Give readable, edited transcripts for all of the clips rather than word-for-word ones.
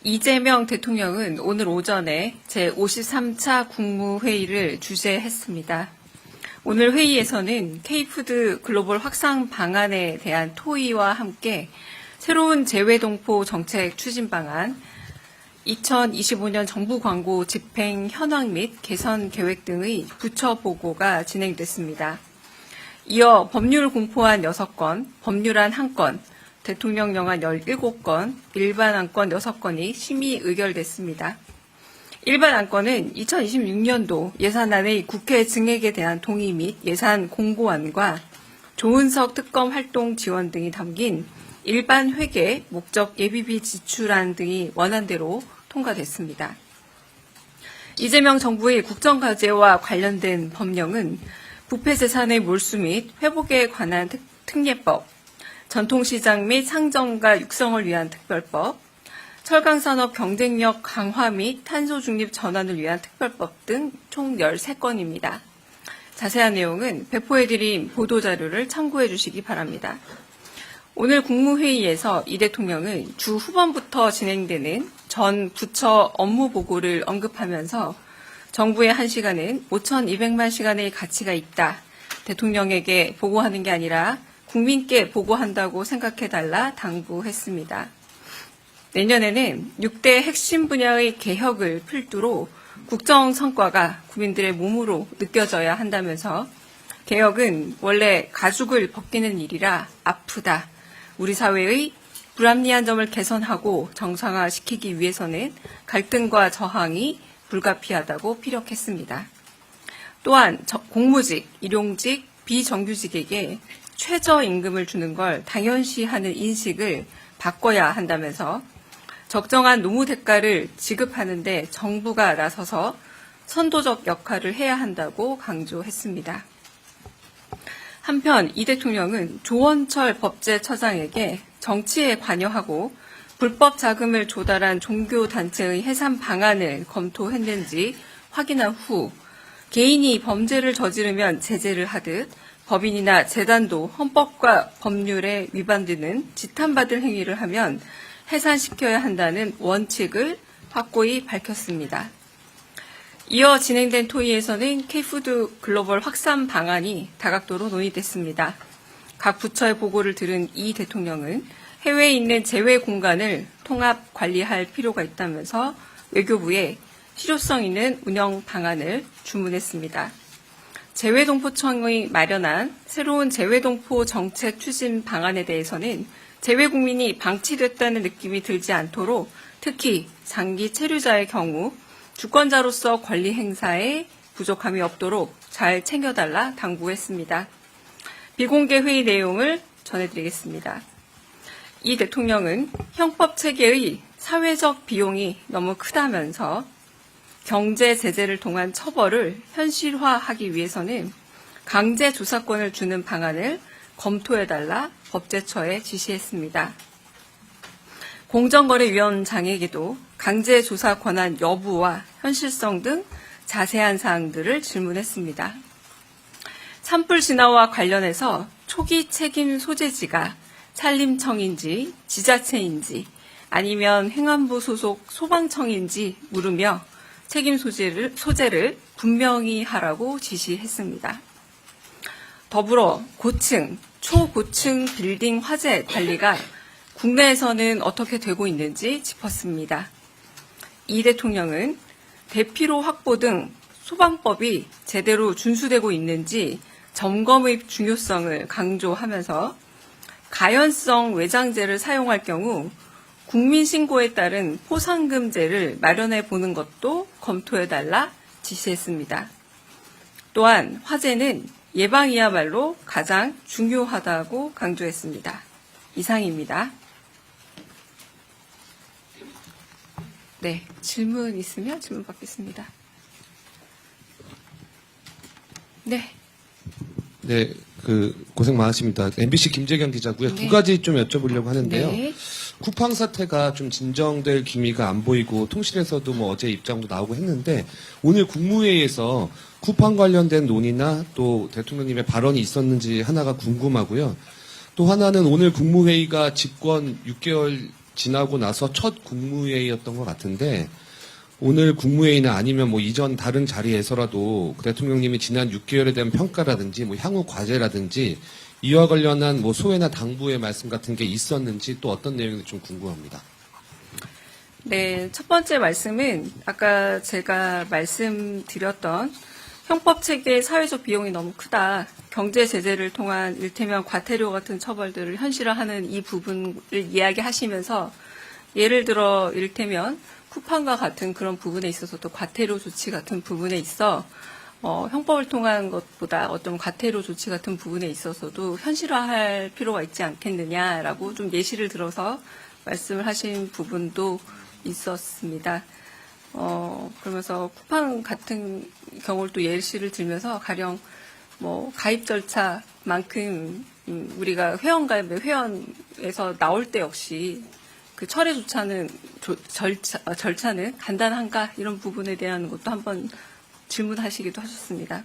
이재명 대통령은 오늘 오전에 제53차 국무회의를 주재했습니다. 오늘 회의에서는 K푸드 글로벌 확산 방안에 대한 토의와 함께 새로운 재외동포 정책 추진 방안, 2025년 정부 광고 집행 현황 및 개선 계획 등의 부처 보고가 진행됐습니다. 이어 법률 공포안 6건, 법률안 1건, 대통령 영안 17건, 일반 안건 6건이 심의 의결됐습니다. 일반 안건은 2026년도 예산안의 국회 증액에 대한 동의 및 예산 공고안과 조은석 특검 활동 지원 등이 담긴 일반 회계 목적 예비비 지출안 등이 원안대로 통과됐습니다. 이재명 정부의 국정과제와 관련된 법령은 부패재산의 몰수 및 회복에 관한 특례법, 전통시장 및 상점가 육성을 위한 특별법, 철강산업 경쟁력 강화 및 탄소중립 전환을 위한 특별법 등 총 13건입니다. 자세한 내용은 배포해드린 보도자료를 참고해 주시기 바랍니다. 오늘 국무회의에서 이 대통령은 주 후반부터 진행되는 전 부처 업무 보고를 언급하면서 정부의 1시간은 5,200만 시간의 가치가 있다. 대통령에게 보고하는 게 아니라 국민께 보고한다고 생각해달라 당부했습니다. 내년에는 6대 핵심 분야의 개혁을 필두로 국정 성과가 국민들의 몸으로 느껴져야 한다면서 개혁은 원래 가죽을 벗기는 일이라 아프다. 우리 사회의 불합리한 점을 개선하고 정상화시키기 위해서는 갈등과 저항이 불가피하다고 피력했습니다. 또한 공무직, 일용직, 비정규직에게 최저임금을 주는 걸 당연시하는 인식을 바꿔야 한다면서 적정한 노무 대가를 지급하는 데 정부가 나서서 선도적 역할을 해야 한다고 강조했습니다. 한편 이 대통령은 조원철 법제처장에게 정치에 관여하고 불법 자금을 조달한 종교단체의 해산 방안을 검토했는지 확인한 후 개인이 범죄를 저지르면 제재를 하듯 법인이나 재단도 헌법과 법률에 위반되는 지탄받을 행위를 하면 해산시켜야 한다는 원칙을 확고히 밝혔습니다. 이어 진행된 토의에서는 K푸드 글로벌 확산 방안이 다각도로 논의됐습니다. 각 부처의 보고를 들은 이 대통령은 해외에 있는 재외 공간을 통합 관리할 필요가 있다면서 외교부에 실효성 있는 운영 방안을 주문했습니다. 재외동포청의 마련한 새로운 재외동포 정책 추진 방안에 대해서는 재외국민이 방치됐다는 느낌이 들지 않도록 특히 장기 체류자의 경우 주권자로서 권리 행사에 부족함이 없도록 잘 챙겨달라 당부했습니다. 비공개 회의 내용을 전해드리겠습니다. 이 대통령은 형법 체계의 사회적 비용이 너무 크다면서 경제 제재를 통한 처벌을 현실화하기 위해서는 강제 조사권을 주는 방안을 검토해달라 법제처에 지시했습니다. 공정거래위원장에게도 강제 조사 권한 여부와 현실성 등 자세한 사항들을 질문했습니다. 산불 진화와 관련해서 초기 책임 소재지가 산림청인지 지자체인지 아니면 행안부 소속 소방청인지 물으며 책임 소재를 분명히 하라고 지시했습니다. 더불어 고층, 초고층 빌딩 화재 관리가 국내에서는 어떻게 되고 있는지 짚었습니다. 이 대통령은 대피로 확보 등 소방법이 제대로 준수되고 있는지 점검의 중요성을 강조하면서 가연성 외장재를 사용할 경우 국민신고에 따른 포상금제를 마련해 보는 것도 검토해달라 지시했습니다. 또한 화재는 예방이야말로 가장 중요하다고 강조했습니다. 이상입니다. 네, 질문 있으면 질문 받겠습니다. 네. 네, 고생 많으십니다. MBC 김재경 기자고요. 네. 두 가지 좀 여쭤보려고 하는데요. 네. 쿠팡 사태가 좀 진정될 기미가 안 보이고 통신에서도 뭐 어제 입장도 나오고 했는데 오늘 국무회의에서 쿠팡 관련된 논의나 또 대통령님의 발언이 있었는지 하나가 궁금하고요. 또 하나는 오늘 국무회의가 집권 6개월 지나고 나서 첫 국무회의였던 것 같은데 오늘 국무회의나 아니면 뭐 이전 다른 자리에서라도 대통령님이 지난 6개월에 대한 평가라든지 뭐 향후 과제라든지 이와 관련한 뭐 소회나 당부의 말씀 같은 게 있었는지 또 어떤 내용인지 좀 궁금합니다. 네, 첫 번째 말씀은 아까 제가 말씀드렸던 형법 체계의 사회적 비용이 너무 크다. 경제 제재를 통한 일테면 과태료 같은 처벌들을 현실화하는 이 부분을 이야기하시면서 예를 들어 일테면 쿠팡과 같은 그런 부분에 있어서도 과태료 조치 같은 부분에 있어 형법을 통한 것보다 어떤 과태료 조치 같은 부분에 있어서도 현실화할 필요가 있지 않겠느냐라고 좀 예시를 들어서 말씀을 하신 부분도 있었습니다. 그러면서 쿠팡 같은 경우를 또 예시를 들면서 가령 뭐 가입 절차만큼 우리가 회원에서 나올 때 역시 그 철회 절차는 간단한가 이런 부분에 대한 것도 한번 질문하시기도 하셨습니다.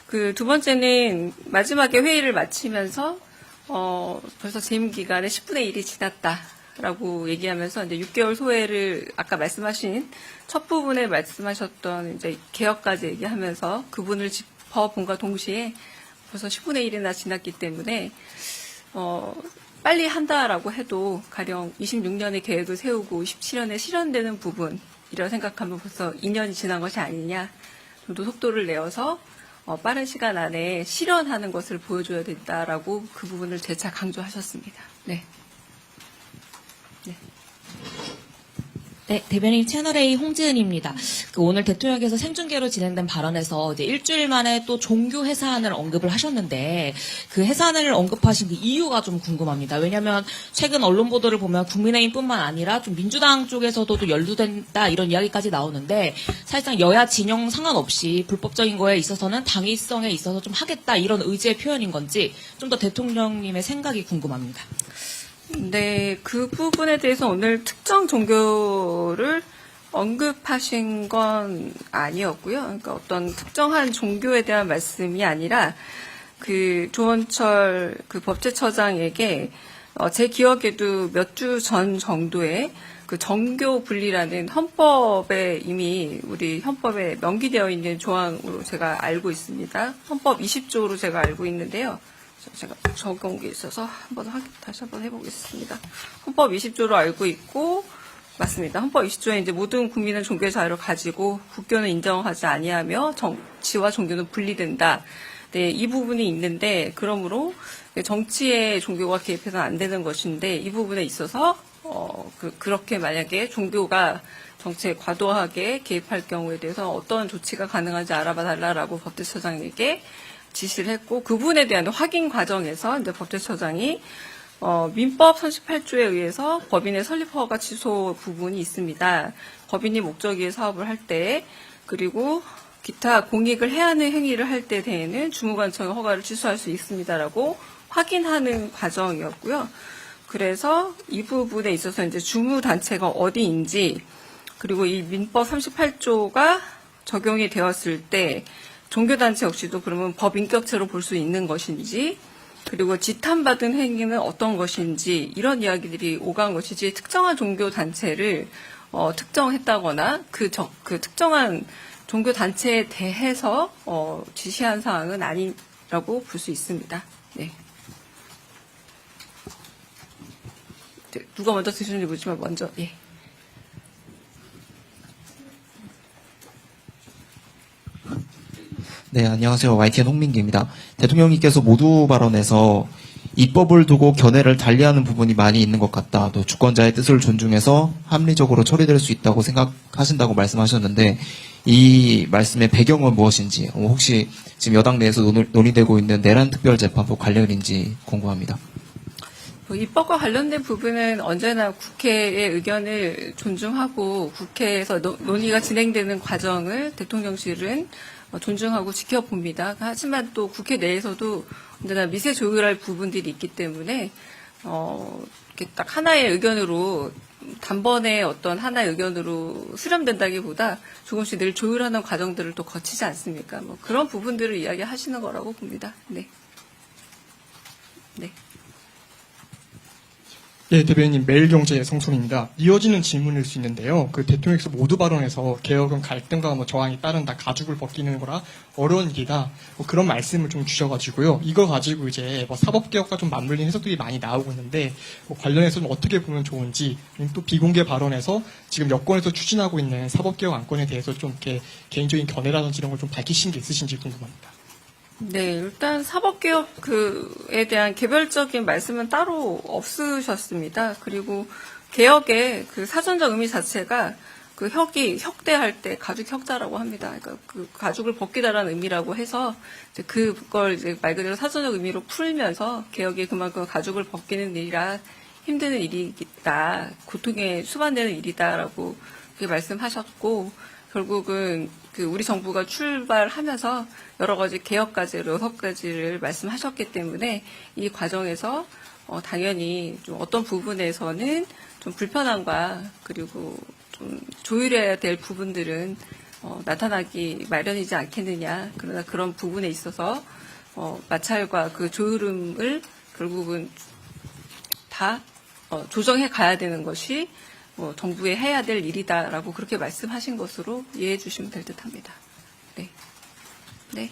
그 두 번째는 마지막에 회의를 마치면서 벌써 재임 기간의 10분의 1이 지났다라고 얘기하면서 이제 6개월 소회를 아까 말씀하신 첫 부분에 말씀하셨던 이제 개혁까지 얘기하면서 그분을 짚어본과 동시에 벌써 10분의 1이나 지났기 때문에 빨리 한다라고 해도 가령 26년에 계획을 세우고 27년에 실현되는 부분이라 생각하면 벌써 2년이 지난 것이 아니냐 정도 속도를 내어서 빠른 시간 안에 실현하는 것을 보여줘야 된다라고 그 부분을 재차 강조하셨습니다. 네. 네, 대변인 채널A 홍지은입니다. 오늘 대통령께서 생중계로 진행된 발언에서 이제 일주일 만에 또 종교 해산을 언급을 하셨는데 그 해산을 언급하신 그 이유가 좀 궁금합니다. 왜냐하면 최근 언론 보도를 보면 국민의힘뿐만 아니라 좀 민주당 쪽에서도 또 연루된다 이런 이야기까지 나오는데 사실상 여야 진영 상관없이 불법적인 거에 있어서는 당위성에 있어서 좀 하겠다 이런 의지의 표현인 건지 좀 더 대통령님의 생각이 궁금합니다. 네, 그 부분에 대해서 오늘 특정 종교를 언급하신 건 아니었고요. 그러니까 어떤 특정한 종교에 대한 말씀이 아니라 그 조원철 그 법제처장에게 제 기억에도 몇 주 전 정도에 그 정교 분리라는 헌법에 이미 우리 헌법에 명기되어 있는 조항으로 제가 알고 있습니다. 헌법 20조로 제가 알고 있는데요. 제가 적은 게 있어서 다시 한번 해보겠습니다. 헌법 20조로 알고 있고, 맞습니다. 헌법 20조에 이제 모든 국민은 종교의 자유를 가지고 국교는 인정하지 아니하며 정치와 종교는 분리된다. 네, 이 부분이 있는데, 그러므로 정치에 종교가 개입해서는 안 되는 것인데, 이 부분에 있어서, 그렇게 만약에 종교가 정치에 과도하게 개입할 경우에 대해서 어떤 조치가 가능한지 알아봐 달라라고 법제처장에게 지시를 했고 그분에 대한 확인 과정에서 이제 법제처장이 민법 38조에 의해서 법인의 설립 허가 취소 부분이 있습니다. 법인이 목적 위에 사업을 할 때 그리고 기타 공익을 해하는 행위를 할 때 대해는 주무관청의 허가를 취소할 수 있습니다라고 확인하는 과정이었고요. 그래서 이 부분에 있어서 이제 주무단체가 어디인지 그리고 이 민법 38조가 적용이 되었을 때 종교단체 역시도 그러면 법인격체로 볼 수 있는 것인지 그리고 지탄받은 행위는 어떤 것인지 이런 이야기들이 오간 것이지 특정한 종교단체를 특정했다거나 그 특정한 종교단체에 대해서 지시한 사항은 아니라고 볼 수 있습니다. 네. 누가 먼저 드시는지 모르지만 먼저 예. 네, 안녕하세요. YTN 홍민기입니다. 대통령님께서 모두 발언에서 입법을 두고 견해를 달리하는 부분이 많이 있는 것 같다. 또 주권자의 뜻을 존중해서 합리적으로 처리될 수 있다고 생각하신다고 말씀하셨는데 이 말씀의 배경은 무엇인지 혹시 지금 여당 내에서 논의되고 있는 내란 특별재판부 관련인지 궁금합니다. 입법과 관련된 부분은 언제나 국회의 의견을 존중하고 국회에서 논의가 진행되는 과정을 대통령실은 존중하고 지켜봅니다. 하지만 또 국회 내에서도 언제나 미세 조율할 부분들이 있기 때문에 이렇게 딱 하나의 의견으로 단번에 어떤 하나의 의견으로 수렴된다기보다 조금씩 늘 조율하는 과정들을 또 거치지 않습니까? 뭐 그런 부분들을 이야기하시는 거라고 봅니다. 네. 네. 네, 대변인님 매일경제 성송입니다. 이어지는 질문일 수 있는데요. 그 대통령께서 모두 발언에서 개혁은 갈등과 저항이 따른다, 가죽을 벗기는 거라 어려운 일이다. 그런 말씀을 좀 주셔가지고요. 이거 가지고 이제 사법개혁과 좀 맞물린 해석들이 많이 나오고 있는데 관련해서 좀 어떻게 보면 좋은지, 또 비공개 발언에서 지금 여권에서 추진하고 있는 사법개혁 안건에 대해서 좀 이렇게 개인적인 견해라든지 이런 걸 좀 밝히신 게 있으신지 궁금합니다. 네, 일단 사법개혁에 대한 개별적인 말씀은 따로 없으셨습니다. 그리고 개혁의 그 사전적 의미 자체가 그 혁대할 때 가죽 혁다라고 합니다. 그러니까 그 가죽을 벗기다라는 의미라고 해서 이제 그걸 이제 말 그대로 사전적 의미로 풀면서 개혁이 그만큼 가죽을 벗기는 일이라 힘든 일이다, 고통에 수반되는 일이다라고 그렇게 말씀하셨고, 결국은 그 우리 정부가 출발하면서 여러 가지 개혁 과제로 6가지를 말씀하셨기 때문에 이 과정에서 당연히 좀 어떤 부분에서는 좀 불편함과 그리고 좀 조율해야 될 부분들은 나타나기 마련이지 않겠느냐. 그러나 그런 부분에 있어서 마찰과 그 조율음을 결국은 다 조정해 가야 되는 것이 정부에 해야 될 일이다라고 그렇게 말씀하신 것으로 이해해 주시면 될 듯합니다. 네. 네.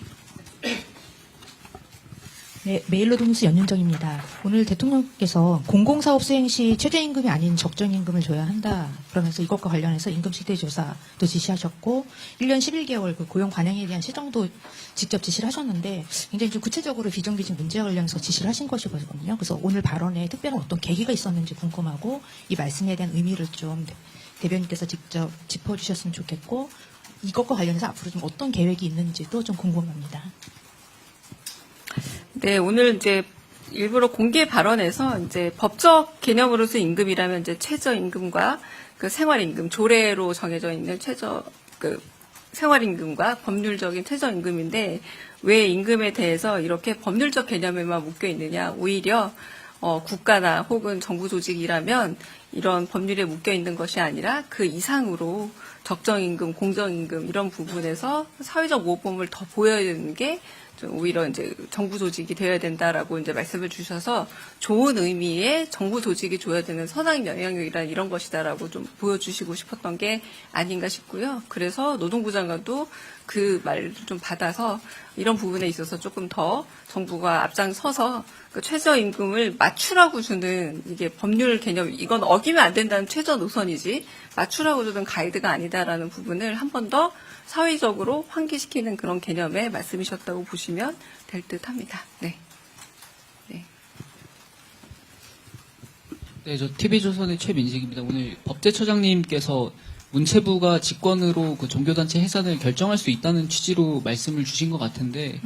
네, 메일로동스 연윤정입니다. 오늘 대통령께서 공공사업 수행 시 최저임금이 아닌 적정임금을 줘야 한다. 그러면서 이것과 관련해서 임금 실태조사도 지시하셨고 1년 11개월 그 고용 관행에 대한 시정도 직접 지시를 하셨는데 굉장히 좀 구체적으로 비정규직 문제와 관련해서 지시를 하신 것이거든요. 그래서 오늘 발언에 특별한 어떤 계기가 있었는지 궁금하고 이 말씀에 대한 의미를 좀 대변인께서 직접 짚어주셨으면 좋겠고 이것과 관련해서 앞으로 좀 어떤 계획이 있는지도 좀 궁금합니다. 네, 오늘 이제 일부러 공개 발언에서 이제 법적 개념으로서 임금이라면 이제 최저임금과 그 생활임금, 조례로 정해져 있는 생활임금과 법률적인 최저임금인데 왜 임금에 대해서 이렇게 법률적 개념에만 묶여 있느냐. 오히려 국가나 혹은 정부 조직이라면 이런 법률에 묶여 있는 것이 아니라 그 이상으로 적정임금, 공정임금 이런 부분에서 사회적 모범을 더 보여야 되는 게 오히려 이제 정부 조직이 되어야 된다라고 이제 말씀을 주셔서 좋은 의미의 정부 조직이 줘야 되는 선한 영향력이란 이런 것이다라고 좀 보여주시고 싶었던 게 아닌가 싶고요. 그래서 노동부 장관도 그 말을 좀 받아서 이런 부분에 있어서 조금 더 정부가 앞장서서 그 최저임금을 맞추라고 주는 이게 법률 개념, 이건 어기면 안 된다는 최저 노선이지 맞추라고 주는 가이드가 아니다라는 부분을 한 번 더 사회적으로 환기시키는 그런 개념의 말씀이셨다고 보시면 될 듯합니다. 네. 네. 네, 저 TV조선의 최민식입니다. 오늘 법제처장님께서 문체부가 직권으로 그 종교단체 해산을 결정할 수 있다는 취지로 말씀을 주신 것 같은데,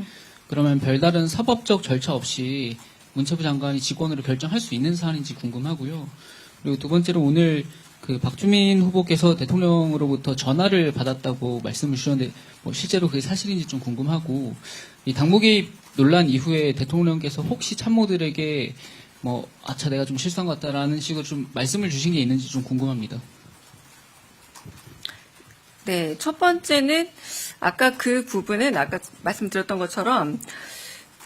그러면 별다른 사법적 절차 없이 문체부 장관이 직권으로 결정할 수 있는 사안인지 궁금하고요. 그리고 두 번째로 오늘 그 박주민 후보께서 대통령으로부터 전화를 받았다고 말씀을 주셨는데 실제로 그게 사실인지 좀 궁금하고, 이 당무개입 논란 이후에 대통령께서 혹시 참모들에게 아차 내가 좀 실수한 것 같다라는 식으로 좀 말씀을 주신 게 있는지 좀 궁금합니다. 네, 첫 번째는 아까 그 부분은 아까 말씀드렸던 것처럼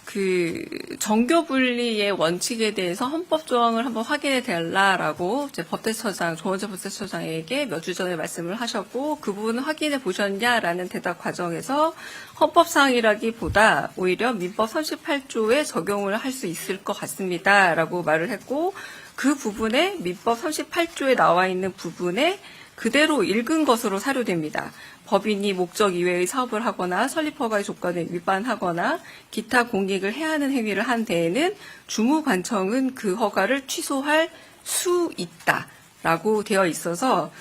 그 정교 분리의 원칙에 대해서 헌법 조항을 한번 확인해 달라라고 이제 법제처장, 조원재 법제처장에게 몇 주 전에 말씀을 하셨고 그 부분을 확인해 보셨냐라는 대답 과정에서 헌법사항이라기보다 오히려 민법 38조에 적용을 할 수 있을 것 같습니다라고 말을 했고 그 부분에 민법 38조에 나와 있는 부분에 그대로 읽은 것으로 사료됩니다. 법인이 목적 이외의 사업을 하거나 설립허가의 조건에 위반하거나 기타 공익을 해하는 행위를 한 데에는 주무관청은 그 허가를 취소할 수 있다라고 되어 있어서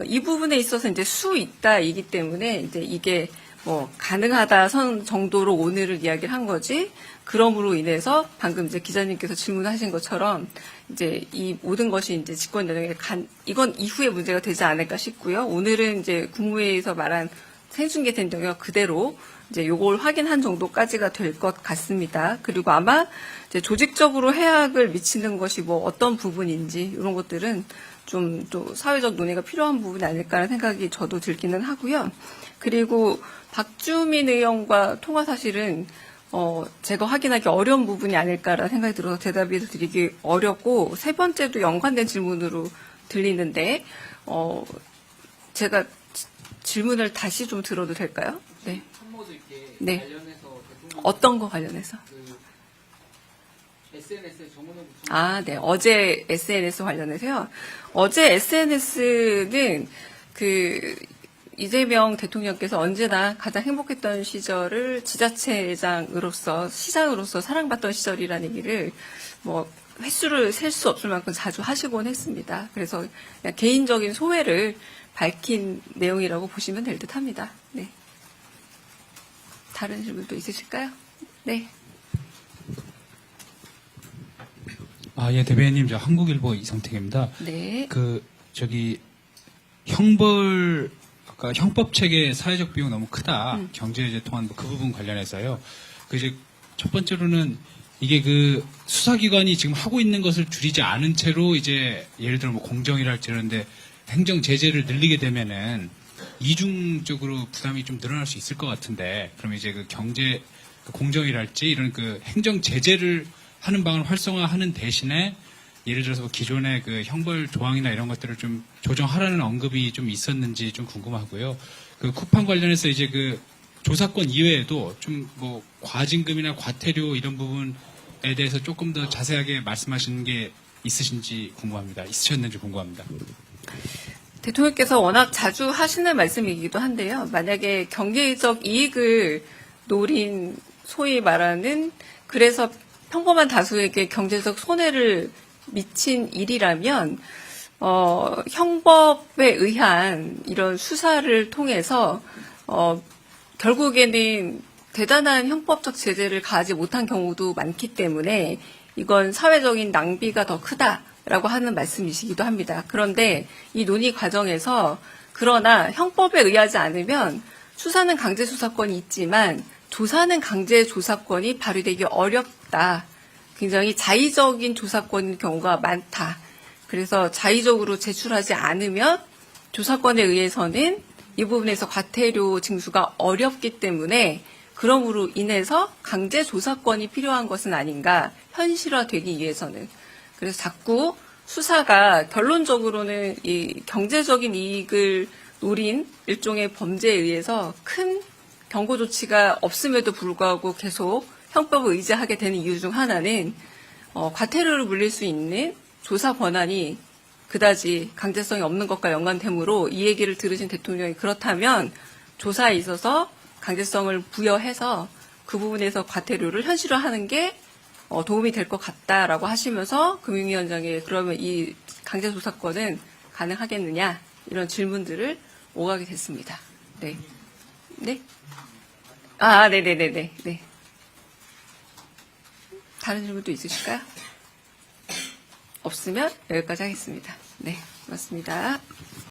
이 부분에 있어서 이제 수 있다이기 때문에 이제 이게 가능하다 선 정도로 오늘을 이야기를 한 거지. 그럼으로 인해서 방금 이제 기자님께서 질문하신 것처럼 이제 이 모든 것이 이제 집권 여정에 이건 이후에 문제가 되지 않을까 싶고요. 오늘은 이제 국무회의에서 말한 생중계된 영역 그대로 이제 요걸 확인한 정도까지가 될 것 같습니다. 그리고 아마 이제 조직적으로 해악을 미치는 것이 어떤 부분인지 이런 것들은 좀 또 사회적 논의가 필요한 부분이 아닐까라는 생각이 저도 들기는 하고요. 그리고 박주민 의원과 통화 사실은 제가 확인하기 어려운 부분이 아닐까라는 생각이 들어서 대답이 드리기 어렵고, 세 번째도 연관된 질문으로 들리는데, 제가 질문을 다시 좀 들어도 될까요? 네. 네. 어떤 거 관련해서? SNS에 정원호 아, 네. 어제 SNS 관련해서요. 어제 SNS는 이재명 대통령께서 언제나 가장 행복했던 시절을 지자체장으로서, 시장으로서 사랑받던 시절이라는 얘기를 횟수를 셀 수 없을 만큼 자주 하시곤 했습니다. 그래서 그냥 개인적인 소회를 밝힌 내용이라고 보시면 될 듯 합니다. 네. 다른 질문도 있으실까요? 네. 예, 대변인님, 저 한국일보 이성택입니다. 네. 아까 형법 체계 사회적 비용 너무 크다. 경제제 통한 그 부분 관련해서요. 첫 번째로는 이게 수사기관이 지금 하고 있는 것을 줄이지 않은 채로 이제 예를 들어 공정이랄지 이런데 행정 제재를 늘리게 되면은 이중적으로 부담이 좀 늘어날 수 있을 것 같은데, 그럼 이제 경제, 공정이랄지 이런 행정 제재를 하는 방을 활성화하는 대신에 예를 들어서 기존의 형벌 조항이나 이런 것들을 좀 조정하라는 언급이 좀 있었는지 좀 궁금하고요. 쿠팡 관련해서 이제 조사권 이외에도 좀 과징금이나 과태료 이런 부분에 대해서 조금 더 자세하게 말씀하시는 게 있으셨는지 궁금합니다. 대통령께서 워낙 자주 하시는 말씀이기도 한데요. 만약에 경제적 이익을 노린 소위 말하는, 그래서 평범한 다수에게 경제적 손해를 미친 일이라면 형법에 의한 이런 수사를 통해서 결국에는 대단한 형법적 제재를 가하지 못한 경우도 많기 때문에 이건 사회적인 낭비가 더 크다라고 하는 말씀이시기도 합니다. 그런데 이 논의 과정에서 그러나 형법에 의하지 않으면 수사는 강제 수사권이 있지만 조사는 강제 조사권이 발휘되기 어렵다. 굉장히 자의적인 조사권인 경우가 많다. 그래서 자의적으로 제출하지 않으면 조사권에 의해서는 이 부분에서 과태료 징수가 어렵기 때문에 그러므로 인해서 강제 조사권이 필요한 것은 아닌가, 현실화되기 위해서는. 그래서 자꾸 수사가 결론적으로는 이 경제적인 이익을 노린 일종의 범죄에 의해서 큰 경고 조치가 없음에도 불구하고 계속 형법을 의지하게 되는 이유 중 하나는 과태료를 물릴 수 있는 조사 권한이 그다지 강제성이 없는 것과 연관되므로 이 얘기를 들으신 대통령이 그렇다면 조사에 있어서 강제성을 부여해서 그 부분에서 과태료를 현실화하는 게 도움이 될 것 같다라고 하시면서 금융위원장에 그러면 이 강제조사권은 가능하겠느냐 이런 질문들을 오가게 됐습니다. 네. 네? 네네네네. 네. 다른 질문도 있으실까요? 없으면 여기까지 하겠습니다. 네, 고맙습니다.